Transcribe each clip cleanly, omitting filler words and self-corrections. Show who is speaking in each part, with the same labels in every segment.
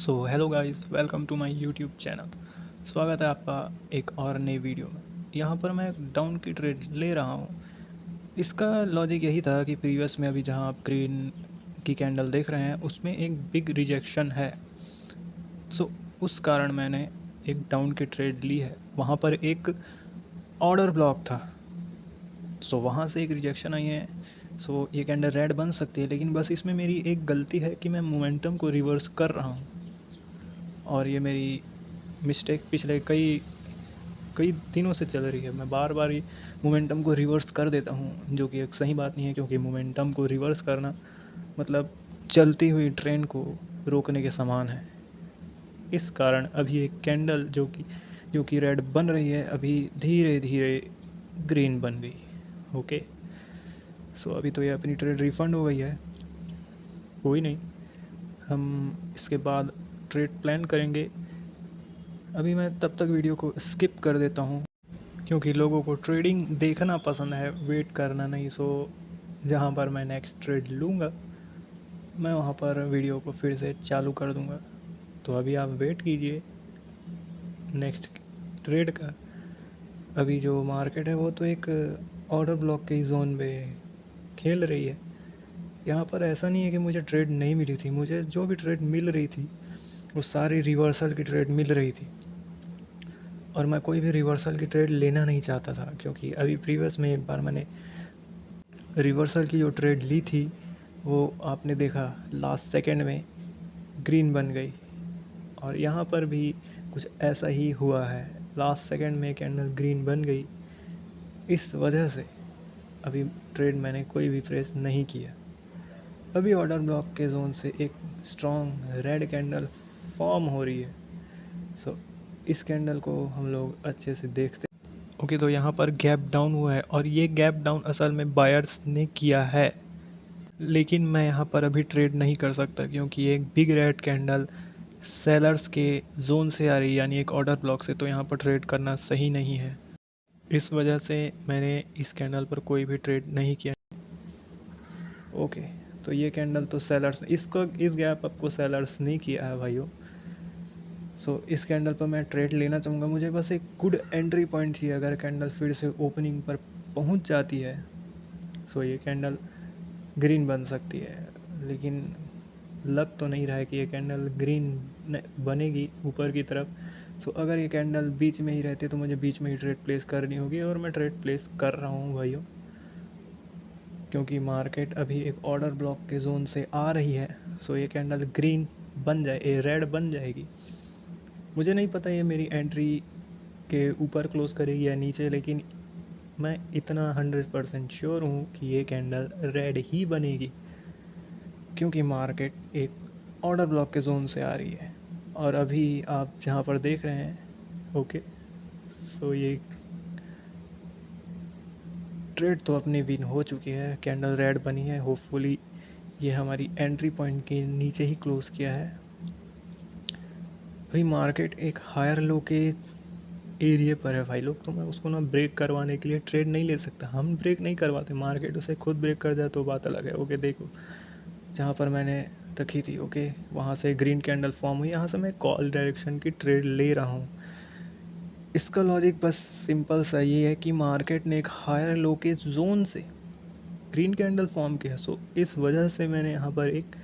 Speaker 1: So hello guys, welcome to my YouTube channel. स्वागत है आपका एक और नई वीडियो में। यहाँ पर मैं डाउन की ट्रेड ले रहा हूँ। इसका लॉजिक यही था कि प्रीवियस में अभी जहाँ आप ग्रीन की कैंडल देख रहे हैं उसमें एक बिग रिजेक्शन है। सो उस कारण मैंने एक डाउन की ट्रेड ली है। वहाँ पर एक ऑर्डर ब्लॉक था, सो वहाँ से एक रिजेक्शन आई है। सो ये कैंडल रेड बन सकती है, लेकिन बस इसमें मेरी एक गलती है कि मैं मोमेंटम को रिवर्स कर रहा हूँ। और ये मेरी मिस्टेक पिछले कई कई दिनों से चल रही है। मैं बार बार ये मोमेंटम को रिवर्स कर देता हूँ, जो कि एक सही बात नहीं है, क्योंकि मोमेंटम को रिवर्स करना मतलब चलती हुई ट्रेन को रोकने के समान है। इस कारण अभी एक कैंडल जो कि रेड बन रही है, अभी धीरे धीरे ग्रीन बन गई। ओके, सो अभी तो ये अपनी ट्रेड रिफंड हो गई है। कोई नहीं, हम इसके बाद ट्रेड प्लान करेंगे। अभी मैं तब तक वीडियो को स्किप कर देता हूँ, क्योंकि लोगों को ट्रेडिंग देखना पसंद है, वेट करना नहीं। सो जहाँ पर मैं नेक्स्ट ट्रेड लूँगा, मैं वहाँ पर वीडियो को फिर से चालू कर दूँगा। तो अभी आप वेट कीजिए नेक्स्ट ट्रेड का। अभी जो मार्केट है वो तो एक ऑर्डर ब्लॉक के जोन पे खेल रही है। यहाँ पर ऐसा नहीं है कि मुझे ट्रेड नहीं मिली थी। मुझे जो भी ट्रेड मिल रही थी वो सारी रिवर्सल की ट्रेड मिल रही थी, और मैं कोई भी रिवर्सल की ट्रेड लेना नहीं चाहता था, क्योंकि अभी प्रीवियस में एक बार मैंने रिवर्सल की जो ट्रेड ली थी वो आपने देखा लास्ट सेकंड में ग्रीन बन गई। और यहाँ पर भी कुछ ऐसा ही हुआ है, लास्ट सेकंड में कैंडल ग्रीन बन गई। इस वजह से अभी ट्रेड मैंने कोई भी प्रेस नहीं किया। अभी ऑर्डर ब्लॉक के जोन से एक स्ट्रॉन्ग रेड कैंडल फॉर्म हो रही है। सो इस कैंडल को हम लोग अच्छे से देखते हैं। ओके, तो यहाँ पर गैप डाउन हुआ है, और ये गैप डाउन असल में बायर्स ने किया है, लेकिन मैं यहाँ पर अभी ट्रेड नहीं कर सकता, क्योंकि एक बिग रेड कैंडल सेलर्स के जोन से आ रही है, यानी एक ऑर्डर ब्लॉक से। तो यहाँ पर ट्रेड करना सही नहीं है। इस वजह से मैंने इस कैंडल पर कोई भी ट्रेड नहीं किया। ओके, तो ये कैंडल तो सेलर्स, इस गैप अप को सेलर्स नहीं किया है भाइयों। सो इस कैंडल पर मैं ट्रेड लेना चाहूँगा। मुझे बस एक गुड एंट्री पॉइंट चाहिए। अगर कैंडल फिर से ओपनिंग पर पहुँच जाती है, सो ये कैंडल ग्रीन बन सकती है, लेकिन लग तो नहीं रहा है कि ये कैंडल ग्रीन बनेगी ऊपर की तरफ। सो अगर ये कैंडल बीच में ही रहती तो मुझे बीच में ही ट्रेड प्लेस करनी होगी, और मैं ट्रेड प्लेस कर रहा हूँ भाइयों, क्योंकि मार्केट अभी एक ऑर्डर ब्लॉक के जोन से आ रही है। सो ये कैंडल ग्रीन बन जाए, ये रेड बन जाएगी। मुझे नहीं पता ये मेरी एंट्री के ऊपर क्लोज करेगी या नीचे, लेकिन मैं इतना 100% श्योर हूँ कि ये कैंडल रेड ही बनेगी, क्योंकि मार्केट एक ऑर्डर ब्लॉक के जोन से आ रही है। और अभी आप जहाँ पर देख रहे हैं, ओके, सो ये ट्रेड तो अपनी विन हो चुकी है। कैंडल रेड बनी है। होपफुली ये हमारी एंट्री पॉइंट के नीचे ही क्लोज किया है। भाई मार्केट एक हायर लो के एरिया पर है भाई लोग, तो मैं उसको ना ब्रेक करवाने के लिए ट्रेड नहीं ले सकता। हम ब्रेक नहीं करवाते, मार्केट उसे खुद ब्रेक कर जाए तो बात अलग है। ओके, देखो जहाँ पर मैंने रखी थी, ओके, वहाँ से ग्रीन कैंडल फॉर्म हुई। यहाँ से मैं कॉल डायरेक्शन की ट्रेड ले रहा हूँ। इसका लॉजिक बस सिंपल सा ये है कि मार्केट ने एक हायर लो के जोन से ग्रीन कैंडल फॉर्म किया। सो इस वजह से मैंने यहाँ पर एक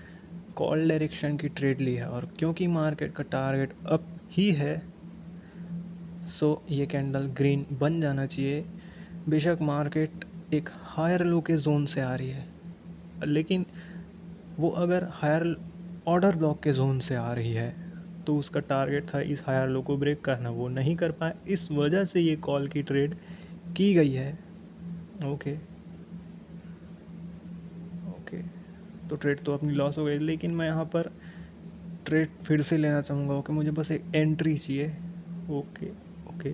Speaker 1: कॉल डायरेक्शन की ट्रेड ली है, और क्योंकि मार्केट का टारगेट अप ही है, सो ये कैंडल ग्रीन बन जाना चाहिए। बेशक मार्केट एक हायर लो के जोन से आ रही है, लेकिन वो अगर हायर ऑर्डर ब्लॉक के जोन से आ रही है तो उसका टारगेट था इस हायर लो को ब्रेक करना, वो नहीं कर पाया। इस वजह से ये कॉल की ट्रेड की गई है। ओके ओके, तो ट्रेड तो अपनी लॉस हो गई, लेकिन मैं यहाँ पर ट्रेड फिर से लेना चाहूँगा। ओके, मुझे बस एक एंट्री चाहिए। ओके ओके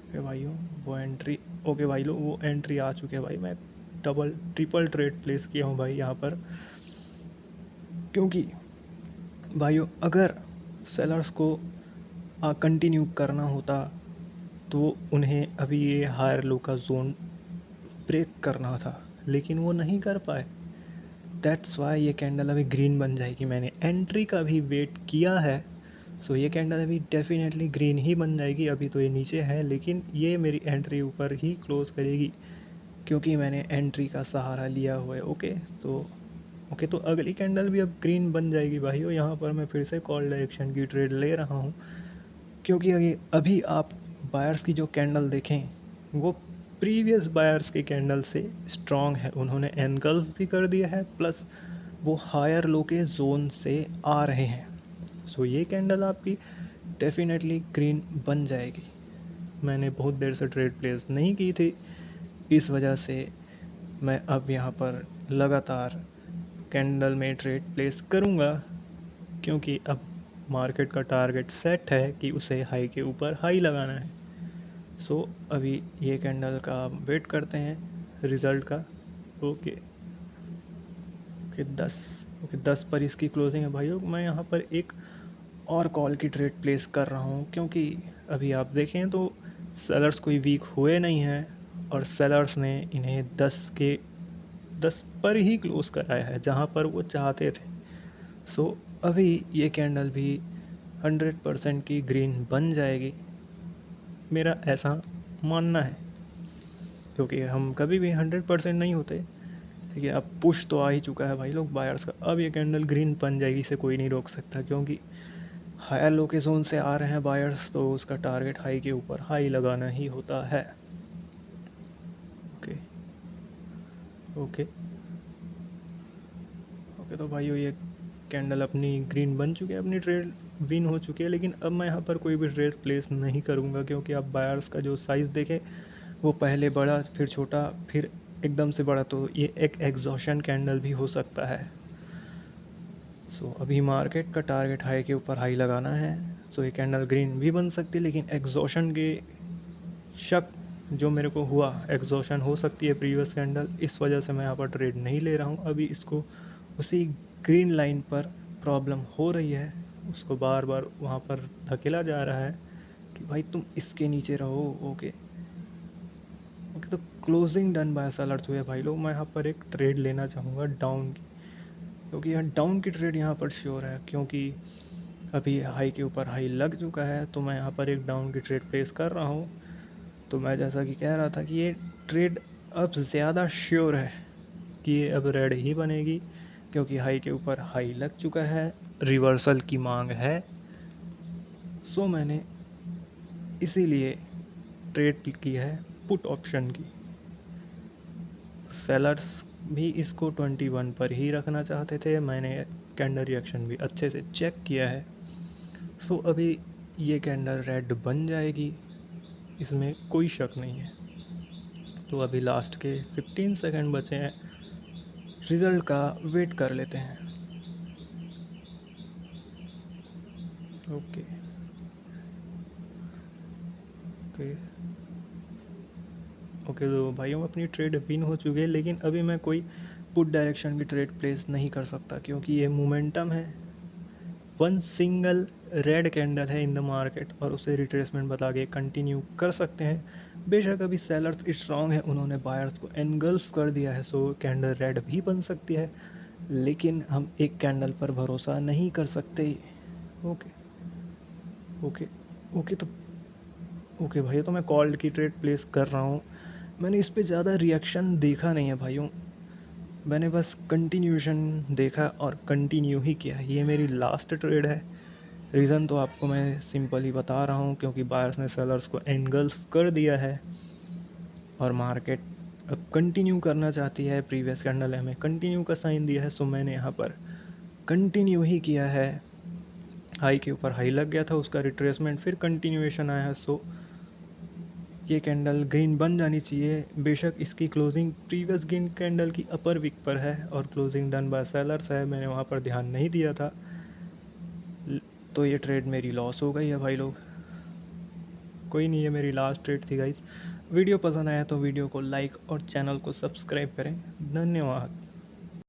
Speaker 1: ओके भाइयों, वो एंट्री, ओके भाई लोग, वो एंट्री आ चुके हैं भाई। मैं डबल ट्रिपल ट्रेड प्लेस किया हूँ भाई यहाँ पर, क्योंकि भाइयों अगर सेलर्स को कंटिन्यू करना होता तो उन्हें अभी ये हायर लो का जोन ब्रेक करना था, लेकिन वो नहीं कर पाए। दैट्स वाई ये कैंडल अभी ग्रीन बन जाएगी। मैंने एंट्री का भी वेट किया है, सो ये कैंडल अभी डेफिनेटली ग्रीन ही बन जाएगी। अभी तो ये नीचे है, लेकिन ये मेरी एंट्री ऊपर ही क्लोज़ करेगी क्योंकि मैंने एंट्री का सहारा लिया हुआ है। ओके, तो अगली कैंडल भी अब ग्रीन बन जाएगी भाइयों। यहाँ पर मैं फिर से कॉल डायरेक्शन की ट्रेड ले रहा हूँ क्योंकि अभी आप बायर्स की जो कैंडल देखें वो प्रीवियस बायर्स के कैंडल से स्ट्रॉन्ग है। उन्होंने एनगल्फ भी कर दिया है, प्लस वो हायर लो के जोन से आ रहे हैं। सो ये कैंडल आपकी डेफिनेटली ग्रीन बन जाएगी। मैंने बहुत देर से ट्रेड प्लेस नहीं की थी, इस वजह से मैं अब यहाँ पर लगातार कैंडल में ट्रेड प्लेस करूँगा क्योंकि अब मार्केट का टारगेट सेट है कि उसे हाई के ऊपर हाई लगाना है। सो अभी ये कैंडल का वेट करते हैं रिज़ल्ट का। ओके ओके 10 पर इसकी क्लोजिंग है भाइयों। मैं यहाँ पर एक और कॉल की ट्रेड प्लेस कर रहा हूँ क्योंकि अभी आप देखें तो सेलर्स कोई वीक हुए नहीं हैं और सेलर्स ने इन्हें 10 पर ही क्लोज़ कराया है जहाँ पर वो चाहते थे। सो अभी ये कैंडल भी 100% की ग्रीन बन जाएगी, मेरा ऐसा मानना है। क्योंकि हम कभी भी 100% नहीं होते, ठीक है। अब पुश तो आ ही चुका है भाई लोग बायर्स का। अब ये कैंडल ग्रीन बन जाएगी, इसे कोई नहीं रोक सकता क्योंकि हायर लो के जोन से आ रहे हैं बायर्स, तो उसका टारगेट हाई के ऊपर हाई लगाना ही होता है। ओके ओके ओके तो भाइयों ये कैंडल अपनी ग्रीन बन चुकी है, अपनी ट्रेड विन हो चुकी है। लेकिन अब मैं यहाँ पर कोई भी ट्रेड प्लेस नहीं करूँगा क्योंकि आप बायर्स का जो साइज़ देखें वो पहले बड़ा फिर छोटा फिर एकदम से बड़ा, तो ये एक एग्जॉशन कैंडल भी हो सकता है। सो अभी मार्केट का टारगेट हाई के ऊपर हाई लगाना है। सो ये कैंडल ग्रीन भी बन सकती है, लेकिन एग्जॉशन के शक जो मेरे को हुआ, एग्जॉशन हो सकती है प्रीवियस कैंडल, इस वजह से मैं यहाँ पर ट्रेड नहीं ले रहा हूँ। अभी इसको उसी ग्रीन लाइन पर प्रॉब्लम हो रही है, उसको बार बार वहाँ पर धकेला जा रहा है कि भाई तुम इसके नीचे रहो। ओके ओके तो क्लोजिंग डन बाय सेलर्स हुए भाई लोग। मैं यहाँ पर एक ट्रेड लेना चाहूँगा डाउन की, क्योंकि यहाँ डाउन की ट्रेड यहाँ पर श्योर है क्योंकि अभी हाई के ऊपर हाई लग चुका है। तो मैं यहाँ पर एक डाउन की ट्रेड प्लेस कर रहा हूँ। तो मैं जैसा कि कह रहा था कि ये ट्रेड अब ज़्यादा श्योर है कि ये अब रेड ही बनेगी क्योंकि हाई के ऊपर हाई लग चुका है, रिवर्सल की मांग है। सो मैंने इसीलिए ट्रेड की है पुट ऑप्शन की। सेलर्स भी इसको 21 पर ही रखना चाहते थे। मैंने कैंडल रिएक्शन भी अच्छे से चेक किया है। सो अभी ये कैंडल रेड बन जाएगी, इसमें कोई शक नहीं है। तो अभी लास्ट के 15 सेकंड बचे हैं, रिज़ल्ट का वेट कर लेते हैं। ओके ओके ओके तो भाइयों अपनी ट्रेड विन हो चुकी है, लेकिन अभी मैं कोई पुट डायरेक्शन की ट्रेड प्लेस नहीं कर सकता क्योंकि ये मोमेंटम है। वन सिंगल रेड कैंडल है इन द मार्केट और उसे रिट्रेसमेंट बता के कंटिन्यू कर सकते हैं। बेशक अभी सेलर्स स्ट्रॉन्ग है, उन्होंने बायर्स को एनगल्फ कर दिया है, सो कैंडल रेड भी बन सकती है, लेकिन हम एक कैंडल पर भरोसा नहीं कर सकते। ओके ओके ओके तो ओके भाई, तो मैं कॉल्ड की ट्रेड प्लेस कर रहा हूँ। मैंने इस पे ज़्यादा रिएक्शन देखा नहीं है भाइयों, मैंने बस कंटिन्यूशन देखा और कंटिन्यू ही किया। ये मेरी लास्ट ट्रेड है। रीज़न तो आपको मैं सिंपल ही बता रहा हूँ क्योंकि बायर्स ने सेलर्स को एनगल्फ कर दिया है और मार्केट अब कंटिन्यू करना चाहती है। प्रीवियस कैंडल हमें कंटिन्यू का साइन दिया है, सो मैंने यहाँ पर कंटिन्यू ही किया है। हाई के ऊपर हाई लग गया था, उसका रिट्रेसमेंट फिर कंटिन्यूएशन आया है। सो ये कैंडल ग्रीन बन जानी चाहिए। बेशक इसकी क्लोजिंग प्रीवियस ग्रीन कैंडल की अपर विक पर है और क्लोजिंग डन बाय सेलर्स है, मैंने वहाँ पर ध्यान नहीं दिया था। तो ये ट्रेड मेरी लॉस हो गई है भाई लोग। कोई नहीं, है मेरी लास्ट ट्रेड थी गाइस। वीडियो पसंद आया तो वीडियो को लाइक और चैनल को सब्सक्राइब करें। धन्यवाद।